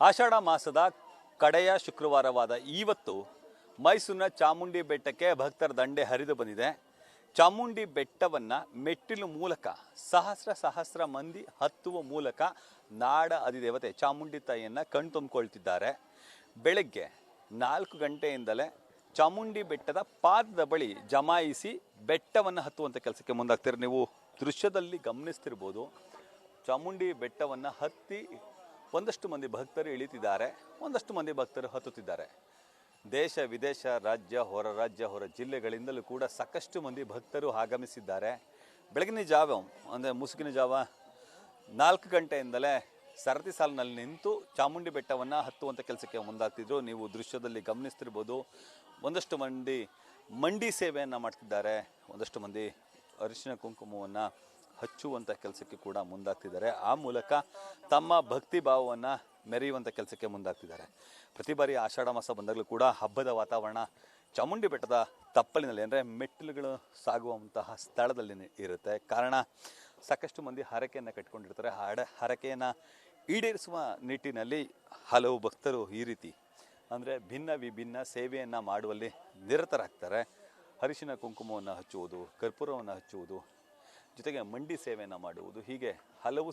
ಆಷಾಢ ಮಾಸದ ಕಡೆಯ ಶುಕ್ರವಾರವಾದ ಇವತ್ತು ಮೈಸೂರಿನ ಚಾಮುಂಡಿ ಬೆಟ್ಟಕ್ಕೆ ಭಕ್ತರ ದಂಡೆ ಹರಿದು ಬಂದಿದೆ. ಚಾಮುಂಡಿ ಬೆಟ್ಟವನ್ನು ಮೆಟ್ಟಿಲು ಮೂಲಕ ಸಹಸ್ರ ಮಂದಿ ಹತ್ತುವ ಮೂಲಕ ನಾಡ ಅಧಿದೇವತೆ ಚಾಮುಂಡಿ ತಾಯಿಯನ್ನು ಕಣ್ತುಂಬಿಕೊಳ್ತಿದ್ದಾರೆ. ಬೆಳಗ್ಗೆ 4 ಗಂಟೆಯಿಂದಲೇ ಚಾಮುಂಡಿ ಬೆಟ್ಟದ ಪಾದದ ಬಳಿ ಜಮಾಯಿಸಿ ಬೆಟ್ಟವನ್ನು ಹತ್ತುವಂಥ ಕೆಲಸಕ್ಕೆ ಮುಂದಾಗ್ತಾರೆ. ನೀವು ದೃಶ್ಯದಲ್ಲಿ ಗಮನಿಸ್ತಿರ್ಬೋದು, ಚಾಮುಂಡಿ ಬೆಟ್ಟವನ್ನು ಹತ್ತಿ ಒಂದಷ್ಟು ಮಂದಿ ಭಕ್ತರು ಇಳಿತಿದ್ದಾರೆ, ಒಂದಷ್ಟು ಮಂದಿ ಭಕ್ತರು ಹತ್ತುತ್ತಿದ್ದಾರೆ. ದೇಶ ವಿದೇಶ, ರಾಜ್ಯ ಹೊರ ಜಿಲ್ಲೆಗಳಿಂದಲೂ ಕೂಡ ಸಾಕಷ್ಟು ಮಂದಿ ಭಕ್ತರು ಆಗಮಿಸಿದ್ದಾರೆ. ಬೆಳಗಿನ ಜಾವ ಅಂದರೆ ಮುಸುಕಿನ ಜಾವ 4 ಗಂಟೆಯಿಂದಲೇ ಸರತಿ ಸಾಲಿನಲ್ಲಿ ನಿಂತು ಚಾಮುಂಡಿ ಬೆಟ್ಟವನ್ನು ಹತ್ತುವಂಥ ಕೆಲಸಕ್ಕೆ ಮುಂದಾಗ್ತಿದ್ರು. ನೀವು ದೃಶ್ಯದಲ್ಲಿ ಗಮನಿಸ್ತಿರ್ಬೋದು, ಒಂದಷ್ಟು ಮಂದಿ ಮಂಡಿ ಸೇವೆಯನ್ನು ಮಾಡ್ತಿದ್ದಾರೆ, ಒಂದಷ್ಟು ಮಂದಿ ಅರಿಶಿನ ಕುಂಕುಮವನ್ನು ಹಚ್ಚುವಂಥ ಕೆಲಸಕ್ಕೆ ಕೂಡ ಮುಂದಾಗ್ತಿದ್ದಾರೆ. ಆ ಮೂಲಕ ತಮ್ಮ ಭಕ್ತಿ ಭಾವವನ್ನು ಮೆರೆಯುವಂಥ ಕೆಲಸಕ್ಕೆ ಮುಂದಾಗ್ತಿದ್ದಾರೆ. ಪ್ರತಿ ಬಾರಿ ಆಷಾಢ ಮಾಸ ಬಂದಾಗಲೂ ಕೂಡ ಹಬ್ಬದ ವಾತಾವರಣ ಚಾಮುಂಡಿ ಬೆಟ್ಟದ ತಪ್ಪಲಿನಲ್ಲಿ ಅಂದರೆ ಮೆಟ್ಟಿಲುಗಳು ಸಾಗುವಂತಹ ಸ್ಥಳದಲ್ಲಿ ಇರುತ್ತೆ. ಕಾರಣ ಸಾಕಷ್ಟು ಮಂದಿ ಹರಕೆಯನ್ನು ಕಟ್ಕೊಂಡಿರ್ತಾರೆ. ಹರಕೆಯನ್ನು ಈಡೇರಿಸುವ ನಿಟ್ಟಿನಲ್ಲಿ ಹಲವು ಭಕ್ತರು ಈ ರೀತಿ ಅಂದರೆ ಭಿನ್ನ ವಿಭಿನ್ನ ಸೇವೆಯನ್ನು ಮಾಡುವಲ್ಲಿ ನಿರತರಾಗ್ತಾರೆ. ಅರಿಶಿನ ಕುಂಕುಮವನ್ನು ಹಚ್ಚುವುದು, ಕರ್ಪೂರವನ್ನು ಹಚ್ಚುವುದು, ಜೊತೆಗೆ ಮಂಡಿ ಸೇವೆಯನ್ನು ಮಾಡುವುದು, ಹೀಗೆ ಹಲವು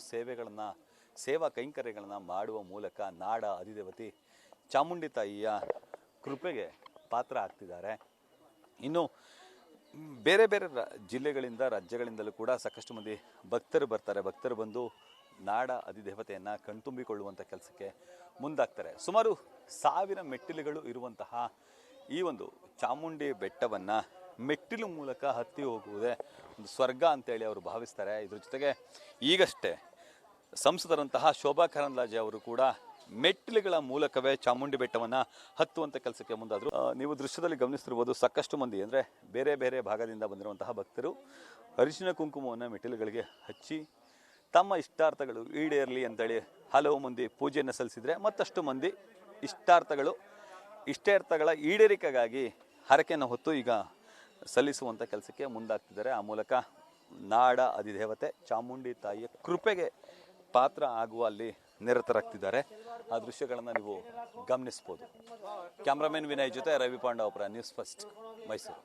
ಸೇವಾ ಕೈಂಕರ್ಯಗಳನ್ನು ಮಾಡುವ ಮೂಲಕ ನಾಡ ಅಧಿದೇವತೆ ಚಾಮುಂಡಿ ತಾಯಿಯ ಕೃಪೆಗೆ ಪಾತ್ರ ಆಗ್ತಿದ್ದಾರೆ. ಇನ್ನು ಬೇರೆ ಬೇರೆ ಜಿಲ್ಲೆಗಳಿಂದ, ರಾಜ್ಯಗಳಿಂದಲೂ ಕೂಡ ಸಾಕಷ್ಟು ಮಂದಿ ಭಕ್ತರು ಬರ್ತಾರೆ. ಭಕ್ತರು ಬಂದು ನಾಡ ಅಧಿದೇವತೆಯನ್ನು ಕಣ್ತುಂಬಿಕೊಳ್ಳುವಂಥ ಕೆಲಸಕ್ಕೆ ಮುಂದಾಗ್ತಾರೆ. ಸುಮಾರು 1000 ಮೆಟ್ಟಿಲುಗಳು ಇರುವಂತಹ ಈ ಒಂದು ಚಾಮುಂಡಿ ಬೆಟ್ಟವನ್ನು ಮೆಟ್ಟಿಲು ಮೂಲಕ ಹತ್ತಿ ಹೋಗುವುದೇ ಒಂದು ಸ್ವರ್ಗ ಅಂತೇಳಿ ಅವರು ಭಾವಿಸ್ತಾರೆ. ಇದ್ರ ಜೊತೆಗೆ ಈಗಷ್ಟೇ ಸಂಸದರಂತಹ ಶೋಭಾ ಕರಂದ್ಲಾಜೆ ಅವರು ಕೂಡ ಮೆಟ್ಟಿಲುಗಳ ಮೂಲಕವೇ ಚಾಮುಂಡಿ ಬೆಟ್ಟವನ್ನು ಹತ್ತುವಂಥ ಕೆಲಸಕ್ಕೆ ಮುಂದಾದರು. ನೀವು ದೃಶ್ಯದಲ್ಲಿ ಗಮನಿಸ್ತಿರ್ಬೋದು, ಸಾಕಷ್ಟು ಮಂದಿ ಅಂದರೆ ಬೇರೆ ಬೇರೆ ಭಾಗದಿಂದ ಬಂದಿರುವಂತಹ ಭಕ್ತರು ಅರಿಶಿನ ಕುಂಕುಮವನ್ನು ಮೆಟ್ಟಿಲುಗಳಿಗೆ ಹಚ್ಚಿ ತಮ್ಮ ಇಷ್ಟಾರ್ಥಗಳು ಈಡೇರಲಿ ಅಂತೇಳಿ ಹಲವು ಮಂದಿ ಪೂಜೆಯನ್ನು ಸಲ್ಲಿಸಿದರೆ, ಮತ್ತಷ್ಟು ಮಂದಿ ಇಷ್ಟಾರ್ಥಗಳ ಈಡೇರಿಕೆಗಾಗಿ ಹರಕೆಯನ್ನು ಹೊತ್ತು ಈಗ ಸಲ್ಲಿಸುವಂಥ ಕೆಲಸಕ್ಕೆ ಮುಂದಾಗ್ತಿದ್ದಾರೆ. ಆ ಮೂಲಕ ನಾಡ ಅಧಿದೇವತೆ ಚಾಮುಂಡಿ ತಾಯಿಯ ಕೃಪೆಗೆ ಪಾತ್ರ ಆಗುವ ಅಲ್ಲಿ ನಿರತರಾಗ್ತಿದ್ದಾರೆ. ಆ ದೃಶ್ಯಗಳನ್ನು ನೀವು ಗಮನಿಸ್ಬೋದು. ಕ್ಯಾಮ್ರಾಮನ್ ವಿನಯ್ ಜೊತೆ ರವಿ ಪಾಂಡವಪುರ, ನ್ಯೂಸ್ ಫಸ್ಟ್, ಮೈಸೂರು.